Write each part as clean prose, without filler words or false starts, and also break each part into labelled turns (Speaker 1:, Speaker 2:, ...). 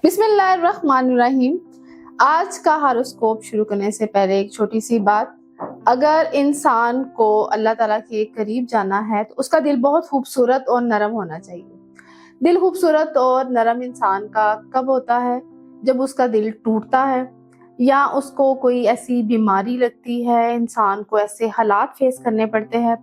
Speaker 1: बिस्मिल्लाहिर्रहमानिर्रहीम। आज का हॉरोस्कोप शुरू करने से पहले एक छोटी सी बात। अगर इंसान को अल्लाह ताला के करीब जाना है तो उसका दिल बहुत खूबसूरत और नरम होना चाहिए। दिल खूबसूरत और नरम इंसान का कब होता है? जब उसका दिल टूटता है या उसको कोई ऐसी बीमारी लगती है, इंसान को ऐसे हालात फेस करने पड़ते हैं।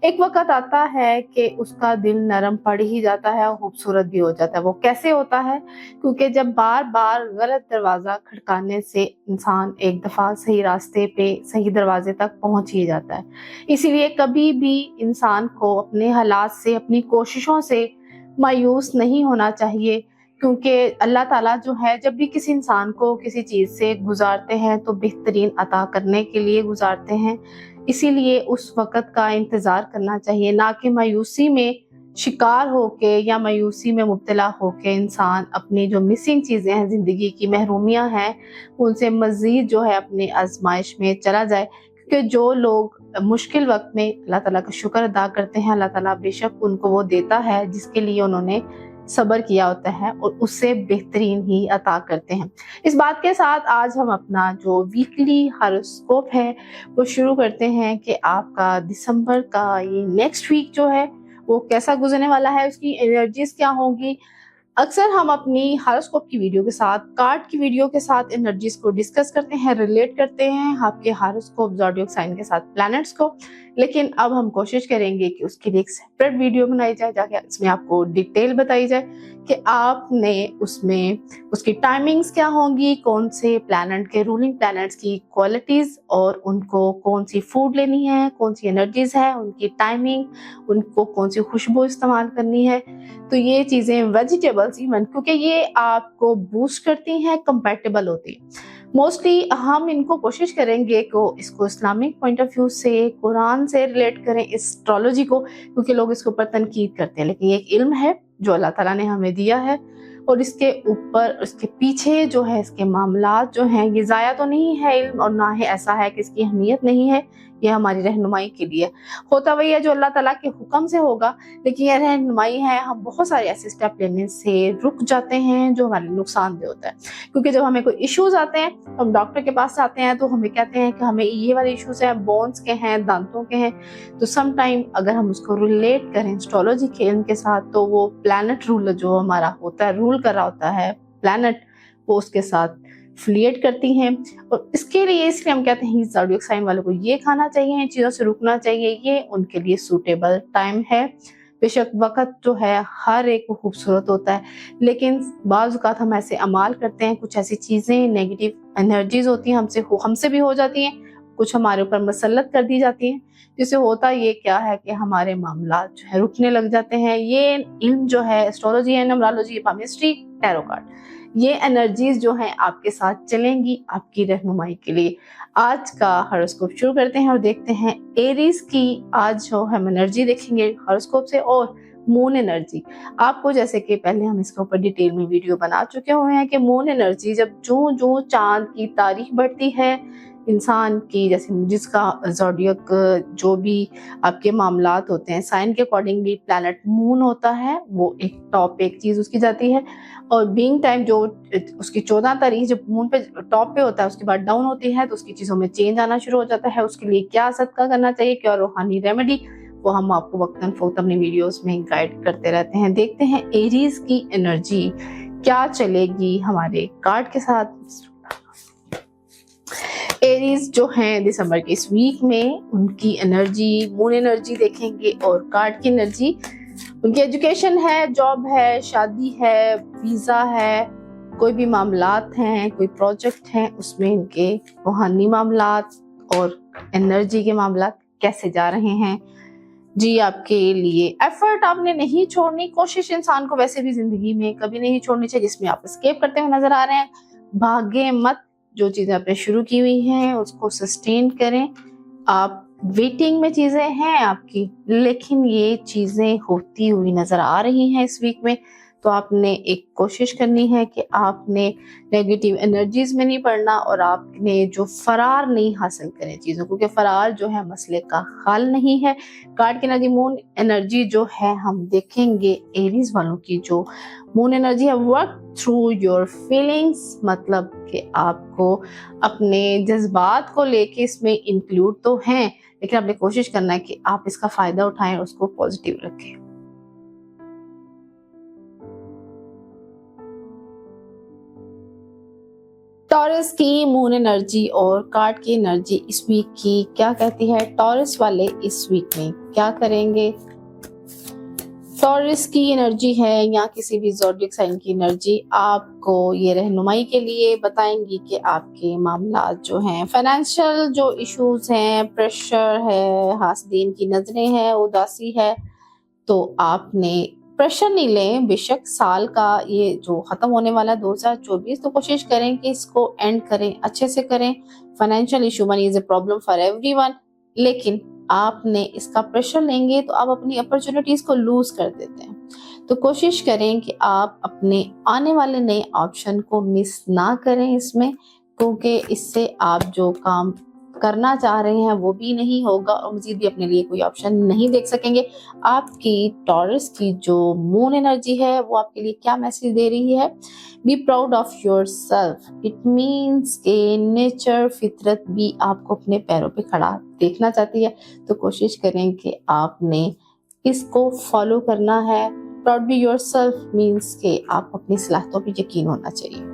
Speaker 1: एक वक्त आता है कि उसका दिल नरम पड़ ही जाता है और खूबसूरत भी हो जाता है। वो कैसे होता है? क्योंकि जब बार बार गलत दरवाज़ा खटकाने से इंसान एक दफ़ा सही रास्ते पे सही दरवाजे तक पहुंच ही जाता है। इसीलिए कभी भी इंसान को अपने हालात से, अपनी कोशिशों से मायूस नहीं होना चाहिए, क्योंकि अल्लाह ताला जो है जब भी किसी इंसान को किसी चीज़ से गुजारते हैं तो बेहतरीन अता करने के लिए गुजारते हैं। इसीलिए उस वक़्त का इंतज़ार करना चाहिए, ना कि मायूसी में शिकार होके या मायूसी में मुब्तला होके इंसान अपनी जो मिसिंग चीज़ें हैं, ज़िंदगी की महरूमियाँ हैं, उनसे मज़ीद जो है अपनी आज़माइश में चला जाए। क्योंकि जो लोग मुश्किल वक़्त में अल्लाह ताला का शुक्र अदा करते हैं, अल्लाह ताला बेशक उनको वो देता है जिसके लिए उन्होंने सब्र किया होता है और उससे बेहतरीन ही अता करते हैं। इस बात के साथ आज हम अपना जो वीकली हॉरोस्कोप है वो शुरू करते हैं कि आपका दिसंबर का ये नेक्स्ट वीक जो है वो कैसा गुजरने वाला है, उसकी एनर्जीज क्या होंगी। अक्सर हम अपनी हॉरोस्कोप की वीडियो के साथ, कार्ड की वीडियो के साथ एनर्जीज को डिस्कस करते हैं, रिलेट करते हैं आपके हॉरोस्कोप ज़ोडिएक साइन के साथ प्लैनेट्स को। लेकिन अब हम कोशिश करेंगे कि उसके लिए एक सेपरेट वीडियो बनाई जाए, जाके इसमें आपको डिटेल बताई जाए कि आपने उसमें उसकी टाइमिंग्स क्या होंगी, कौन से प्लैनेट के रूलिंग प्लैनेट्स की क्वालिटीज और उनको कौन सी फूड लेनी है, कौन सी एनर्जीज है, उनकी टाइमिंग, उनको कौन सी खुशबू इस्तेमाल करनी है। तो ये चीज़ें वेजिटेबल्स इवन, क्योंकि ये आपको बूस्ट करती हैं, कंपैटिबल होती है। मोस्टली हम इनको कोशिश करेंगे कि इसको इस्लामिक पॉइंट ऑफ व्यू से, कुरान से रिलेट करें एस्ट्रोलॉजी को, क्योंकि लोग इसके ऊपर तनकीद करते हैं। लेकिन ये एक इल्म है जो अल्लाह ताला ने हमें दिया है और इसके ऊपर, इसके पीछे जो है, इसके मामलात जो हैं, ये ज़ाया तो नहीं है इल्म, और ना ही ऐसा है कि इसकी अहमियत नहीं है। ये हमारी रहनुमाई के लिए होता वही है जो अल्लाह ताला के हुक्म से होगा, लेकिन यह रहनुमाई है। हम बहुत सारे ऐसे स्टेप लेने से रुक जाते हैं जो हमारे नुकसानदेह होता है। क्योंकि जब हमें कोई इश्यूज आते हैं तो हम डॉक्टर के पास आते हैं तो हमें कहते हैं कि हमें ये वाले इश्यूज हैं, बोन्स के हैं, दांतों के हैं। तो सम टाइम अगर हम उसको रिलेट करें एस्ट्रोलॉजी के इल्म के साथ, तो वो प्लैनेट रूलर जो हमारा होता है, रूल कर रहा होता है प्लैनेट, वो उसके साथ फ्लिएट करती हैं। और इसके लिए, इसलिए हम कहते हैं ज़ोडिएक साइन वालों को ये खाना चाहिए, इन चीज़ों से रुकना चाहिए, ये उनके लिए सूटेबल टाइम है। बेशक वक्त जो है हर एक को खूबसूरत होता है, लेकिन बाज़ औक़ात हम ऐसे अमाल करते हैं, कुछ ऐसी चीज़ें नेगेटिव एनर्जीज होती हैं हमसे भी हो जाती हैं, कुछ हमारे ऊपर मसल्लत कर दी जाती हैं, जिससे होता ये क्या है कि हमारे मामलात जो है रुकने लग जाते हैं। ये इल्म जो है एस्ट्रोलॉजी है, न्यूमरोलॉजी, पामिस्ट्री, टैरो कार्ड, ये एनर्जीज जो हैं आपके साथ चलेंगी आपकी रहनुमाई के लिए। आज का हॉरोस्कोप शुरू करते हैं और देखते हैं एरीज की आज जो हम एनर्जी देखेंगे हॉरोस्कोप से, और मून एनर्जी। आपको जैसे कि पहले हम इसके ऊपर डिटेल में वीडियो बना चुके हुए हैं कि मून एनर्जी जब जो जो चांद की तारीख बढ़ती है इंसान की, जैसे जिसका ज़ोडिएक जो भी आपके मामलात होते हैं, साइन के अकॉर्डिंगली प्लैनेट मून होता है, वो एक टॉप एक चीज़ उसकी जाती है। और बीइंग टाइम जो उसकी 14 तारीख जब मून पे टॉप पे होता है, उसके बाद डाउन होती है, तो उसकी चीज़ों में चेंज आना शुरू हो जाता है। उसके लिए क्या सदका करना चाहिए, क्या रूहानी रेमेडी, वो हम आपको वक्तन फ़ौक़्त अपनी वीडियोस में गाइड करते रहते हैं। देखते हैं एरीज की एनर्जी क्या चलेगी हमारे कार्ड के साथ। एरीज जो हैं दिसंबर के इस वीक में, उनकी एनर्जी, मून एनर्जी देखेंगे और कार्ड की एनर्जी। उनकी एजुकेशन है, जॉब है, शादी है, वीज़ा है, कोई भी मामलात हैं, कोई प्रोजेक्ट हैं, उसमें इनके रूहानी मामलात और एनर्जी के मामलात कैसे जा रहे हैं। जी, आपके लिए एफर्ट आपने नहीं छोड़नी, कोशिश इंसान को वैसे भी जिंदगी में कभी नहीं छोड़नी चाहिए, जिसमें आप एस्केप करते हुए नजर आ रहे हैं। भागे मत, जो चीज़ें आपने शुरू की हुई हैं उसको सस्टेन करें। आप वेटिंग में चीज़ें हैं आपकी, लेकिन ये चीज़ें होती हुई नज़र आ रही हैं इस वीक में। تو آپ نے ایک کوشش کرنی ہے کہ آپ نے نیگیٹو انرجیز میں نہیں پڑنا اور آپ نے جو فرار نہیں حاصل کریں چیزوں کو، کیونکہ فرار جو ہے مسئلے کا حل نہیں ہے۔ کارڈ کی انرجی مون انرجی جو ہے ہم دیکھیں گے ایریز والوں کی جو مون انرجی ہے، ورک تھرو یور فیلنگس، مطلب کہ آپ کو اپنے جذبات کو لے کے اس میں انکلوڈ تو ہیں، لیکن آپ نے کوشش کرنا ہے کہ آپ اس کا فائدہ اٹھائیں، اس کو پازیٹیو رکھیں۔ ٹورس کی مون انرجی اور کارڈ کی انرجی اس ویک کی کیا کہتی ہے؟ ٹورس والے اس ویک میں کیا کریں گے؟ ٹورس کی انرجی ہے یا کسی بھی زوڈیک سائن کی انرجی آپ کو یہ رہنمائی کے لیے بتائیں گی کہ آپ کے معاملات جو ہیں، فائنینشیل جو ایشوز ہیں، پریشر ہے، حاسدین کی نظریں ہیں، اداسی ہے، تو آپ نے پریشر نہیں لیں۔ بے شک سال کا یہ جو ختم ہونے والا 2024، تو کوشش کریں کہ اس کو اینڈ کریں، اچھے سے کریں۔ Financial issue money is a problem for every one, لیکن آپ نے اس کا پریشر لیں گے تو آپ اپنی اپرچونٹیز کو لوز کر دیتے ہیں۔ تو کوشش کریں کہ آپ اپنے آنے والے نئے آپشن کو مس نہ کریں اس میں، کیونکہ اس سے آپ جو کام کرنا چاہ رہے ہیں وہ بھی نہیں ہوگا اور مزید بھی اپنے لیے کوئی آپشن نہیں دیکھ سکیں گے۔ آپ کی ٹورس کی جو مون انرجی ہے وہ آپ کے لیے کیا میسج دے رہی ہے؟ Be proud of your self, it means کہ نیچر، فطرت بھی آپ کو اپنے پیروں پہ کھڑا دیکھنا چاہتی ہے، تو کوشش کریں کہ آپ نے اس کو فالو کرنا ہے۔ Proud be your self means کہ آپ اپنی صلاحیتوں پہ یقین ہونا چاہیے۔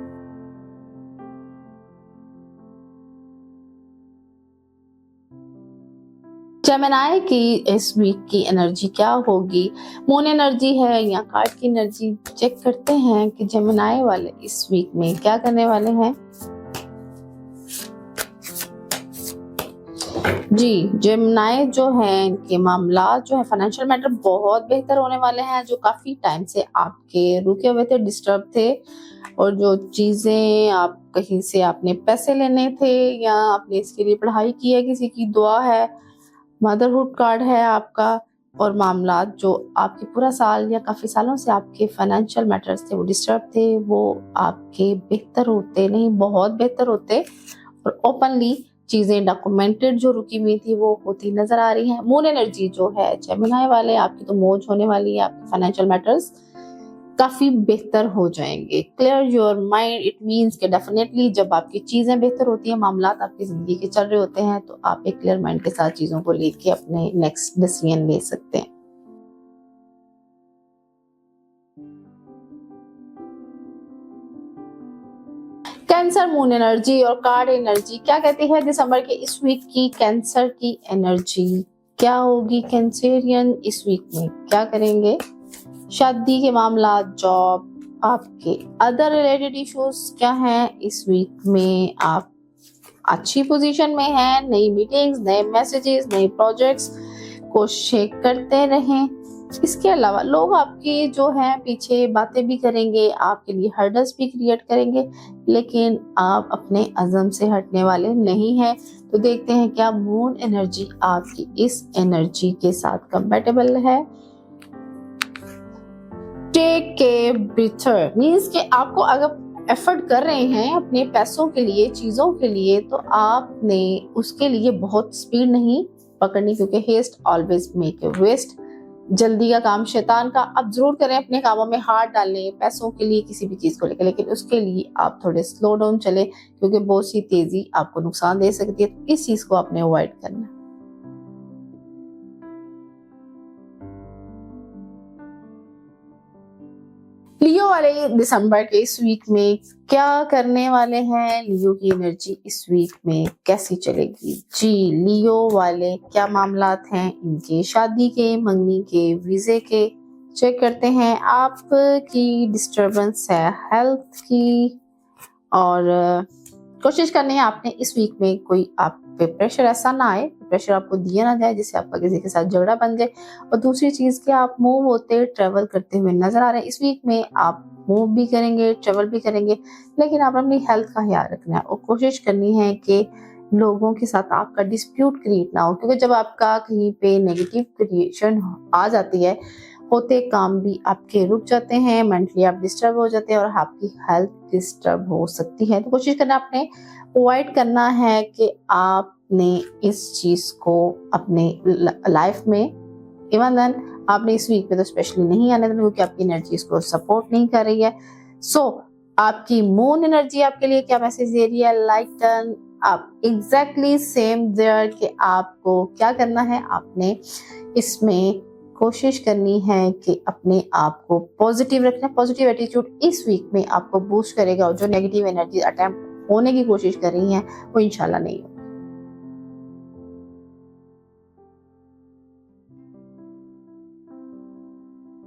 Speaker 1: جیمنائی کی اس ویک کی انرجی کیا ہوگی؟ مون انرجی ہے یا کارڈ کی انرجی؟ چیک کرتے ہیں کہ جیمنائی والے اس ویک میں کیا کرنے والے ہیں۔ جی، جیمنائی جو ہیں ان کے معاملات جو ہے فائنینشیل میٹر بہت بہتر ہونے والے ہیں، جو کافی ٹائم سے آپ کے رکے ہوئے تھے، ڈسٹرب تھے، اور جو چیزیں آپ کہیں سے آپ نے پیسے لینے تھے یا آپ نے اس کے لیے پڑھائی کی ہے، کسی کی دعا ہے، مدرہڈ کارڈ ہے آپ کا، اور معاملات جو آپ کے پورا سال یا کافی سالوں سے آپ کے فائنینشیل میٹرز تھے وہ ڈسٹرب تھے، وہ آپ کے بہتر ہوتے، نہیں بہت بہتر ہوتے، اور اوپنلی چیزیں ڈاکومنٹڈ جو رکی ہوئی تھی وہ ہوتی نظر آ رہی ہیں۔ مون انرجی جو ہے جیمنائی والے، آپ کی تو موج ہونے والی ہے، آپ کے فائنینشیل میٹرز کافی بہتر ہو جائیں گے۔ Clear your mind, it means کہ ڈیفینیٹلی جب آپ کی چیزیں بہتر ہوتی ہیں، معاملات آپ کی زندگی کے چل رہے ہوتے ہیں، تو آپ ایک کلیئر مائنڈ کے ساتھ چیزوں کو لے کے اپنے نیکسٹ ڈیسیژن لے سکتے ہیں۔ کینسر مون انرجی اور کارڈ انرجی کیا کہتی ہے؟ دسمبر کے اس ویک کی کینسر کی انرجی کیا ہوگی؟ کینسرین اس ویک میں کیا کریں گے؟ شادی کے معاملات، جاب، آپ کے ادر ریلیٹڈ ایشوز کیا ہیں اس ویک میں؟ آپ اچھی پوزیشن میں ہیں، نئی میٹنگز، نئے میسیجز، نئے پروجیکٹس کوشش کرتے رہیں۔ اس کے علاوہ لوگ آپ کی جو ہیں پیچھے باتیں بھی کریں گے، آپ کے لیے ہرڈلز بھی کریٹ کریں گے، لیکن آپ اپنے عزم سے ہٹنے والے نہیں ہیں۔ تو دیکھتے ہیں کیا مون انرجی آپ کی اس انرجی کے ساتھ کمپیٹیبل ہے۔ ٹیک اے بریتھر مینس کہ آپ کو اگر ایفرٹ کر رہے ہیں اپنے پیسوں کے لیے، چیزوں کے لیے، تو آپ نے اس کے لیے بہت سپیڈ نہیں پکڑنی، کیونکہ haste always make a waste, جلدی کا کام شیطان کا۔ آپ ضرور کریں، اپنے کاموں میں ہاتھ ڈالیں پیسوں کے لیے، کسی بھی چیز کو لے کے، لیکن اس کے لیے آپ تھوڑے سلو ڈاؤن چلیں، کیونکہ بہت سی تیزی آپ کو نقصان دے سکتی ہے، تو اس چیز کو آپ نے اوائڈ کرنا ہے۔ لیو والے دسمبر کے اس ویک میں کیا کرنے والے ہیں؟ لیو کی انرجی اس ویک میں کیسی چلے گی؟ جی، لیو والے کیا معاملات ہیں ان کے؟ شادی کے، منگنی کے، ویزے کے چیک کرتے ہیں۔ آپ کی ڈسٹربنس ہے ہیلتھ کی، اور کوشش کرنی ہے آپ نے اس ویک میں کوئی آپ پہ پریشر ایسا نہ آئے، پریشر آپ کو دیا نہ جائے جس سے آپ کا کسی کے ساتھ جھگڑا بن جائے۔ اور دوسری چیز کہ آپ موو ہوتے، ٹریول کرتے ہوئے نظر آ رہے ہیں۔ اس ویک میں آپ موو بھی کریں گے، ٹریول بھی کریں گے، لیکن آپ اپنی ہیلتھ کا خیال رکھنا ہے اور کوشش کرنی ہے کہ لوگوں کے ساتھ آپ کا ڈسپیوٹ کریٹ نہ ہو، کیونکہ جب آپ کا کہیں پہ نیگیٹو کریشن آ جاتی ہے होते काम भी आपके रुक जाते हैं, मेंटली आप डिस्टर्ब हो जाते हैं और आपकी हेल्थ डिस्टर्ब हो सकती है। तो कोशिश करना आपने अवॉइड करना है कि आपने इस चीज को अपने लाइफ में, इवन देन आपने इस वीक में तो स्पेशली नहीं आने देना, क्योंकि आपकी एनर्जी इसको सपोर्ट नहीं कर रही है। सो आपकी मून एनर्जी आपके लिए क्या मैसेज दे रही है? लाइक टर्न आप एग्जैक्टली सेम देयर कि आपको क्या करना है। आपने इसमें कोशिश करनी है कि अपने आप को पॉजिटिव रखना। पॉजिटिव एटीट्यूड इस वीक में आपको बूस्ट करेगा और जो नेगेटिव एनर्जी अटेम्प्ट होने की कोशिश कर रही हैं वो इंशाल्लाह नहीं होगी।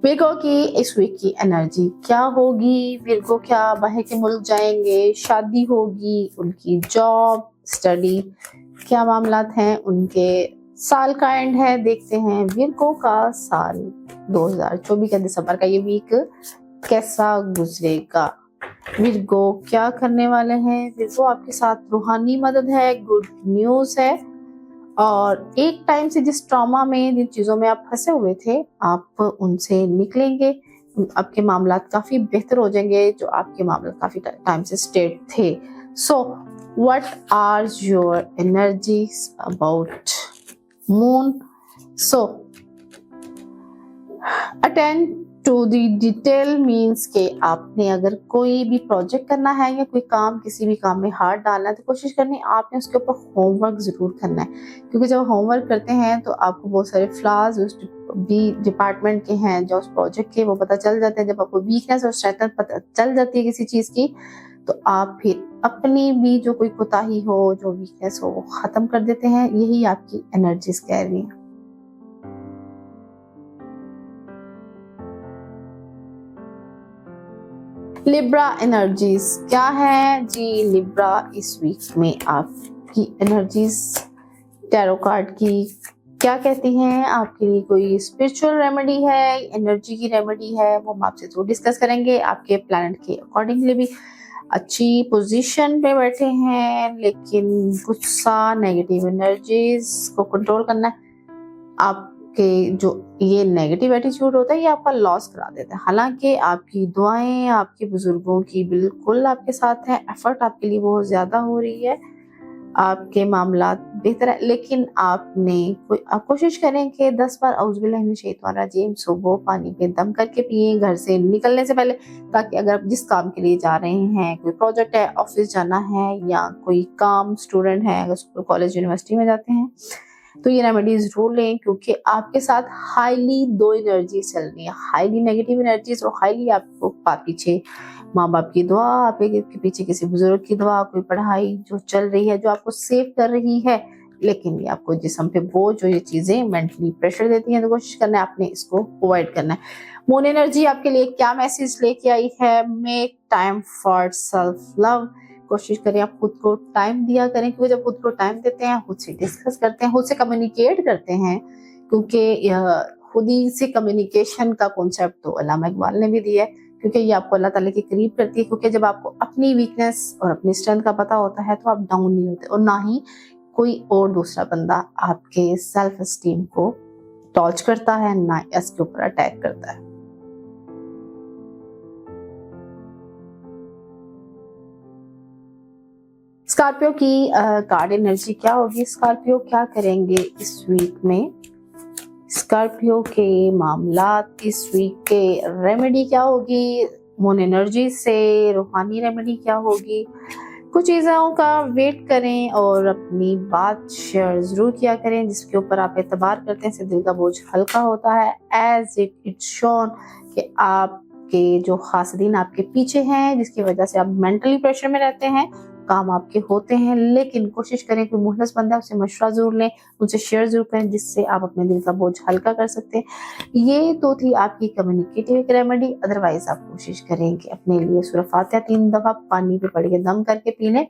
Speaker 1: विर्गो की इस वीक की एनर्जी क्या होगी? विर्गो क्या बाहर के मुल्क जाएंगे, शादी होगी, उनकी जॉब, स्टडी, क्या मामलात हैं उनके? साल का एंड है, देखते हैं विर्गो का साल 2024 का दिसंबर का ये वीक कैसा गुजरेगा। विर्गो क्या करने वाले हैं? विर्गो आपके साथ रूहानी मदद है, गुड न्यूज है, और एक टाइम से जिस ट्रॉमा में, जिन चीजों में आप फंसे हुए थे, आप उनसे निकलेंगे। आपके मामलात काफी बेहतर हो जाएंगे, जो आपके मामलात काफी टाइम से स्टेट थे। So what are your energies about moon? So attend to the detail means के आपने अगर कोई भी प्रोजेक्ट करना है या कोई काम, किसी भी काम में हाथ डालना है, तो कोशिश करनी है आपने उसके ऊपर होमवर्क जरूर करना है, क्योंकि जब होमवर्क करते हैं तो आपको बहुत सारे फ्लॉज उस भी डिपार्टमेंट के हैं, जो उस प्रोजेक्ट के, वो पता चल जाते हैं। जब आपको वीकनेस और स्ट्रेंथ पता चल जाती है किसी चीज की, तो आप फिर अपनी भी जो कोई कोताही हो, जो वीकनेस हो, वो खत्म कर देते हैं। यही आपकी एनर्जीज कह रही है। लिब्रा एनर्जीज क्या है जी? लिब्रा इस वीक में आपकी एनर्जीज टैरो कार्ड की क्या कहती हैं? आपके लिए कोई स्पिरिचुअल रेमेडी है, एनर्जी की रेमेडी है, वो हम आपसे जरूर डिस्कस करेंगे। आपके प्लैनेट के अकॉर्डिंगली भी अच्छी पोजीशन पे बैठे हैं, लेकिन कुछ सा नेगेटिव एनर्जीज को कंट्रोल करना है। आपके जो ये नेगेटिव एटीट्यूड होता है, ये आपका लॉस करा देता है। हालांकि आपकी दुआएं आपके बुजुर्गों की बिल्कुल आपके साथ है, एफर्ट आपके लिए बहुत ज्यादा हो रही है, आपके मामलात बेहतर है, लेकिन आपने आप कोशिश करें कि 10 बार औज़ुबिल्लाहिमिनश्शैतानिर्रजीम सुबह पानी पे दम करके पिए घर से निकलने से पहले, ताकि अगर आप जिस काम के लिए जा रहे हैं, कोई प्रोजेक्ट है, ऑफिस जाना है, या कोई काम, स्टूडेंट है, अगर स्कूल, कॉलेज, यूनिवर्सिटी में जाते हैं, तो ये रेमेडीज जरूर लें, क्योंकि आपके साथ हाईली दो एनर्जी चल रही है, हाईली नेगेटिव एनर्जीज और हाईली आपको पीछे माँ बाप की दुआ, आपके पीछे किसी बुजुर्ग की दुआ, कोई पढ़ाई जो चल रही है, जो आपको सेव कर रही है, लेकिन ये आपको जिस्म पे बोझ, जो ये चीजें मेंटली प्रेशर देती हैं, तो कोशिश करना है आपने इसको अवॉइड करना है। मून एनर्जी आपके लिए क्या मैसेज लेके आई है? Make time for self love. कोशिश करें आप खुद को टाइम दिया करें, क्योंकि जब खुद को टाइम देते हैं, खुद से डिस्कस करते हैं, खुद से कम्युनिकेट करते हैं, क्योंकि खुद ही से कम्युनिकेशन का कॉन्सेप्ट तो अल्लामा इकबाल ने भी दिया है, क्योंकि ये आपको अल्लाह ताला के करीब करती है। क्योंकि जब आपको अपनी वीकनेस और अपनी स्ट्रेंथ का पता होता है, तो आप डाउन नहीं होते, और ना ही कोई और दूसरा बंदा आपके सेल्फ एस्टीम को टॉर्च करता है, ना इसके ऊपर अटैक करता है। स्कॉर्पियो की कार्ड एनर्जी क्या होगी? स्कॉर्पियो क्या करेंगे इस वीक में? स्कॉर्पियो के मामलात इस वीक के रेमेडी क्या होगी? मून एनर्जी से रूहानी रेमेडी क्या होगी? कुछ चीज़ों का वेट करें और अपनी बात शेयर जरूर किया करें, जिसके ऊपर आप एतबार करते हैं, इससे दिल का बोझ हल्का होता है। एज इट शोन कि आपके जो खासदीन आपके पीछे हैं, जिसकी वजह से आप मेंटली प्रेशर में रहते हैं, काम आपके होते हैं, लेकिन कोशिश करें कि मुखलिस बंदा है, उससे मशवरा जरूर लें, उनसे शेयर जरूर करें, जिससे आप अपने दिल का बोझ हल्का कर सकते हैं। ये तो थी आपकी कम्युनिकेटिव रेमेडी। अदरवाइज आप कोशिश करें कि अपने लिए सूरह फातिहा 3 दफा पानी पे पढ़ के दम करके पी लें,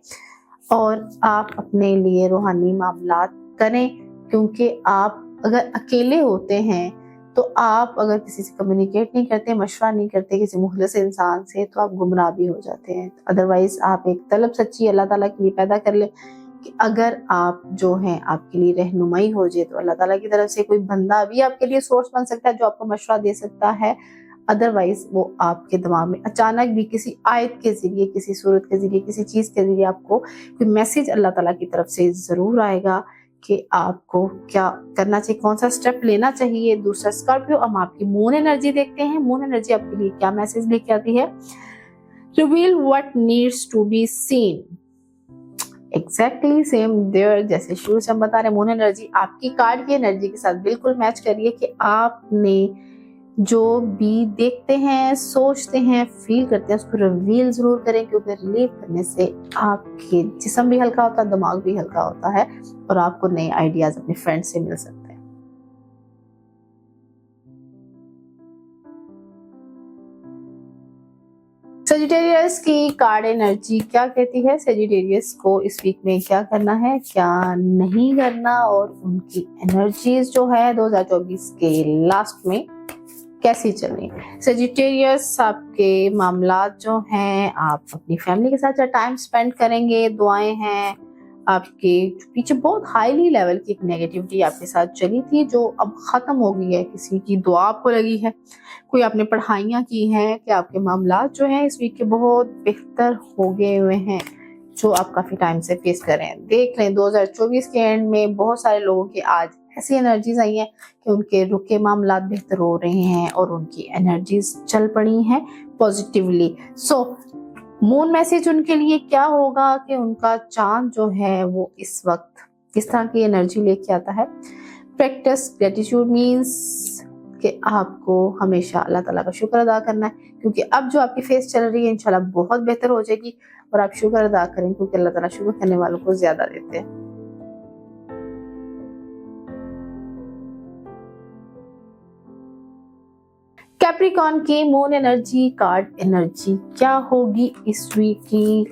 Speaker 1: और आप अपने लिए रूहानी मामलात करें, क्योंकि आप अगर अकेले होते हैं, तो आप अगर किसी से कम्युनिकेट नहीं करते, मशवरा नहीं करते किसी मुखलिस इंसान से, तो आप गुमराह भी हो जाते हैं। अदरवाइज आप एक तलब सच्ची अल्लाह ताला के लिए पैदा कर ले, کہ اگر آپ جو ہیں آپ کے لیے رہنمائی ہو جائے تو اللہ تعالیٰ کی طرف سے کوئی بندہ بھی آپ کے لیے سورس بن سکتا ہے جو آپ کو مشورہ دے سکتا ہے، ادروائز وہ آپ کے دماغ میں اچانک بھی کسی آیت کے ذریعے، کسی صورت کے ذریعے، کسی چیز کے ذریعے آپ کو کوئی میسج اللہ تعالیٰ کی طرف سے ضرور آئے گا کہ آپ کو کیا کرنا چاہیے، کون سا سٹیپ لینا چاہیے۔ دوسرا اسکارپیو، ہم آپ کی مون انرجی دیکھتے ہیں، مون انرجی آپ کے لیے کیا میسج لے کے آتی ہے۔ Reveal what needs to be seen، exactly same there, جیسے شروع سے ہم بتا رہے ہیں مون انرجی آپ کی کارڈ کی انرجی کے ساتھ بالکل میچ کریے کہ آپ نے جو بھی دیکھتے ہیں، سوچتے ہیں، فیل کرتے ہیں اس کو ریویل ضرور کریں، کیونکہ ریلیو کرنے سے آپ کے جسم بھی ہلکا ہوتا ہے، دماغ بھی ہلکا ہوتا ہے اور آپ کو نئے آئیڈیاز اپنے فرینڈ سے مل سکتے ہیں۔ سیجیٹیریس کی کارڈ انرجی کیا کہتی ہے؟ سیجیٹیریس کو اس ویک میں کیا کرنا ہے، کیا نہیں کرنا، اور ان کی انرجیز جو ہے 2024 کے لاسٹ میں کیسی چل رہی ہے۔ سیجیٹیریس آپ کے معاملات جو ہیں، آپ اپنی فیملی کے ساتھ ٹائم سپینڈ کریں گے، دعائیں ہیں آپ کے پیچھے بہت ہائیلی لیول کی ایک نیگیٹیوٹی آپ کے ساتھ چلی تھی جو اب ختم ہو گئی ہے، کسی کی دعا آپ کو لگی ہے، کوئی آپ نے پڑھائیاں کی ہیں کہ آپ کے معاملات جو ہیں اس ویک کے بہت بہتر ہو گئے ہوئے ہیں جو آپ کافی ٹائم سے فیس کر رہے ہیں۔ دیکھ لیں 2024 کے اینڈ میں بہت سارے لوگوں کے آج ایسی انرجیز آئی ہیں کہ ان کے رکے معاملات بہتر ہو رہے ہیں اور ان کی انرجیز چل پڑی ہیں positively. So moon message in کے لیے کیا ہوگا کہ ان کا چاند جو ہے وہ اس وقت کس طرح کی انرجی لے کے آتا ہے۔ پریکٹس گریٹیٹیوڈ مینس کہ آپ کو ہمیشہ اللہ تعالیٰ کا شکر ادا کرنا ہے، کیونکہ اب جو آپ کی فیس چل رہی ہے انشاءاللہ بہت بہتر ہو جائے گی، اور آپ شکر ادا کریں کیونکہ اللہ تعالیٰ شکر کرنے والوں کو زیادہ دیتے ہیں۔ کیپریکان کی مون انرجی کارڈ انرجی کیا ہوگی اس ویک کی؟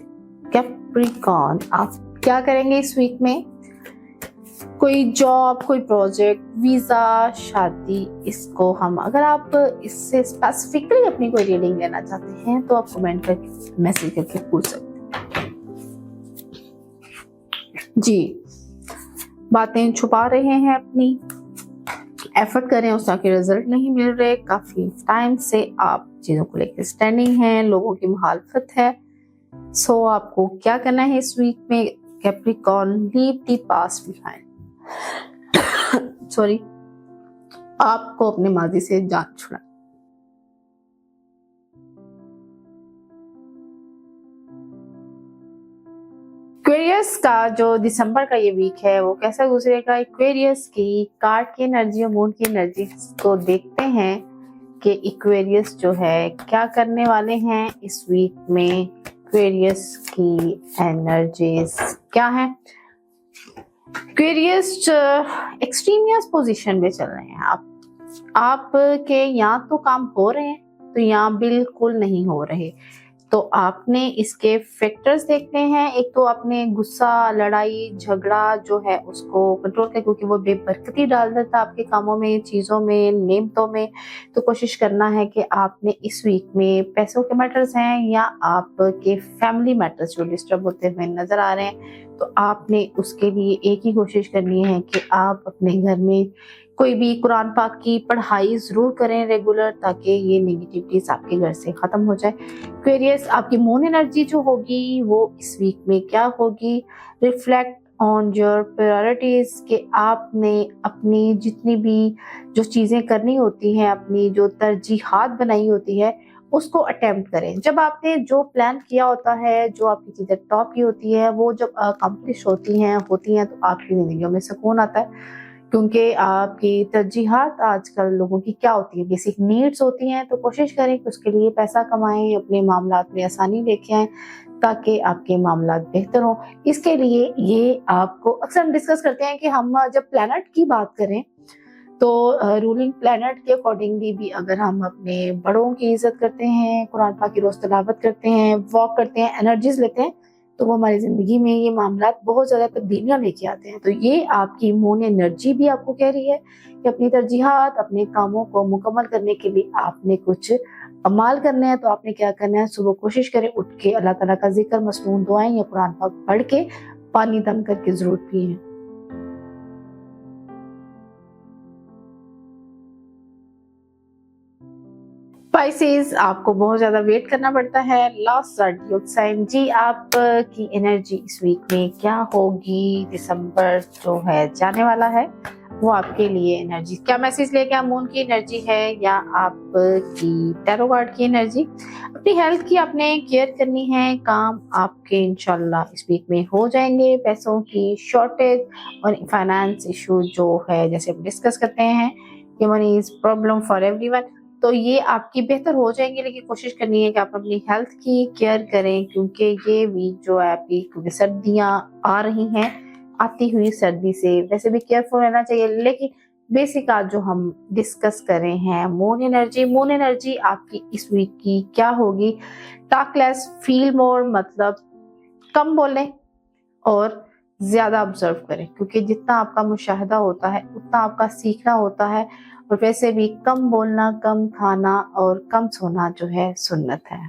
Speaker 1: کیپریکان آپ کیا کریں گے اس ویک میں؟ کوئی جاب، کوئی پروجیکٹ، ویزا، شادی، اس کو ہم اگر آپ اس سے اسپیسیفکلی اپنی کوئی ریڈنگ لینا چاہتے ہیں تو آپ کمنٹ کر کے میسج کر کے پوچھ سکتے ہیں۔ جی، باتیں چھپا رہے ہیں، اپنی ایفرٹ کریں اس طرح کے رزلٹ نہیں مل رہے، کافی ٹائم سے آپ چیزوں کو لے کے اسٹینڈنگ ہیں، لوگوں کی مخالفت ہے۔ سو آپ کو کیا کرنا ہے اس ویک میں کیپریکان؟ لیو دی پاسٹ بیہائنڈ، سوری، آپ کو اپنے ماضی سے جان چھڑا۔ ایکویریس کا جو دسمبر کا یہ ویک ہے وہ کیسا گزرے گا؟ ایکویریس کی کارڈ کی انرجی اور مون کی انرجی کو دیکھتے ہیں کہ ایکویریس جو ہے کیا کرنے والے ہیں اس ویک میں۔ ایکویریس کی انرجیز کیا ہیں؟ ایکویریس ایکسٹریمیس پوزیشن میں چل رہے ہیں، آپ کے یہاں تو کام ہو رہے ہیں تو یہاں بالکل نہیں ہو رہے، تو آپ نے اس کے فیکٹرز دیکھنے ہیں۔ ایک تو آپ نے غصہ، لڑائی جھگڑا جو ہے اس کو کنٹرول کر، کیونکہ وہ بے برکتی ڈال دیتا آپ کے کاموں میں، چیزوں میں، نعمتوں میں، تو کوشش کرنا ہے کہ آپ نے اس ویک میں پیسوں کے میٹرز ہیں یا آپ کے فیملی میٹرز جو ڈسٹرب ہوتے ہوئے نظر آ رہے ہیں، تو آپ نے اس کے لیے ایک ہی کوشش کرنی ہے کہ آپ اپنے گھر میں کوئی بھی قرآن پاک کی پڑھائی ضرور کریں ریگولر، تاکہ یہ نیگیٹیوٹیز آپ کے گھر سے ختم ہو جائے۔ ایکویریس آپ کی مون انرجی جو ہوگی وہ اس ویک میں کیا ہوگی؟ ریفلیکٹ آن یور پرائورٹیز، کہ آپ نے اپنی جتنی بھی جو چیزیں کرنی ہوتی ہیں، اپنی جو ترجیحات بنائی ہوتی ہے اس کو اٹیمپٹ کریں۔ جب آپ نے جو پلان کیا ہوتا ہے، جو آپ کی چیزیں ٹاپ کی ہوتی ہے، وہ جب اکمپلش ہوتی ہیں تو آپ کی زندگیوں میں سکون آتا ہے، کیونکہ آپ کی ترجیحات آج کل لوگوں کی کیا ہوتی ہیں، بیسک نیڈز ہوتی ہیں، تو کوشش کریں کہ اس کے لیے پیسہ کمائیں، اپنے معاملات میں آسانی لے کے آئیں تاکہ آپ کے معاملات بہتر ہوں۔ اس کے لیے یہ آپ کو اکثر ہم ڈسکس کرتے ہیں کہ ہم جب پلانٹ کی بات کریں تو رولنگ پلانٹ کے اکارڈنگلی بھی اگر ہم اپنے بڑوں کی عزت کرتے ہیں، قرآن پاک کی روز تلاوت کرتے ہیں، واک کرتے ہیں، انرجیز لیتے ہیں، تو وہ ہماری زندگی میں یہ معاملات بہت زیادہ تبدیلیاں لے کے آتے ہیں۔ تو یہ آپ کی مون انرجی بھی آپ کو کہہ رہی ہے کہ اپنی ترجیحات، اپنے کاموں کو مکمل کرنے کے لیے آپ نے کچھ عمال کرنے ہیں، تو آپ نے کیا کرنا ہے؟ صبح کوشش کریں اٹھ کے اللہ تعالیٰ کا ذکر، مسنون دعائیں یا قرآن پاک پڑھ کے پانی دم کر کے ضرور پئیں۔ اسپائسیز آپ کو بہت زیادہ ویٹ کرنا پڑتا ہے۔ لاسٹ زڈیاک سائن، جی آپ کی انرجی اس ویک میں کیا ہوگی؟ دسمبر جو ہے جانے والا ہے، وہ آپ کے لیے انرجی کیا میسج لے گا؟ مون کی انرجی ہے یا آپ کی ٹیرو کارڈ کی انرجی؟ اپنی ہیلتھ کی آپ نے کیئر کرنی ہے، کام آپ کے انشاءاللہ اس ویک میں ہو جائیں گے۔ پیسوں کی شارٹیج اور فائنانس ایشو جو ہے، جیسے ہم ڈسکس کرتے ہیں کہ money is problem for everyone, تو یہ آپ کی بہتر ہو جائیں گے، لیکن کوشش کرنی ہے کہ آپ اپنی ہیلتھ کی کیئر کریں، کیونکہ یہ ویک جو ہے آپ کی، کیونکہ سردیاں آ رہی ہیں، آتی ہوئی سردی سے ویسے بھی کیئرفل رہنا چاہیے۔ لیکن بیسک آج جو ہم ڈسکس کر رہے ہیں مون انرجی آپ کی اس ویک کی کیا ہوگی؟ ٹاک لیس، فیل مور، مطلب کم بولیں اور زیادہ آبزرو کریں، کیونکہ جتنا آپ کا مشاہدہ ہوتا ہے اتنا آپ کا سیکھنا ہوتا ہے، اور ویسے بھی کم بولنا، کم کھانا اور کم سونا جو ہے سنت ہے۔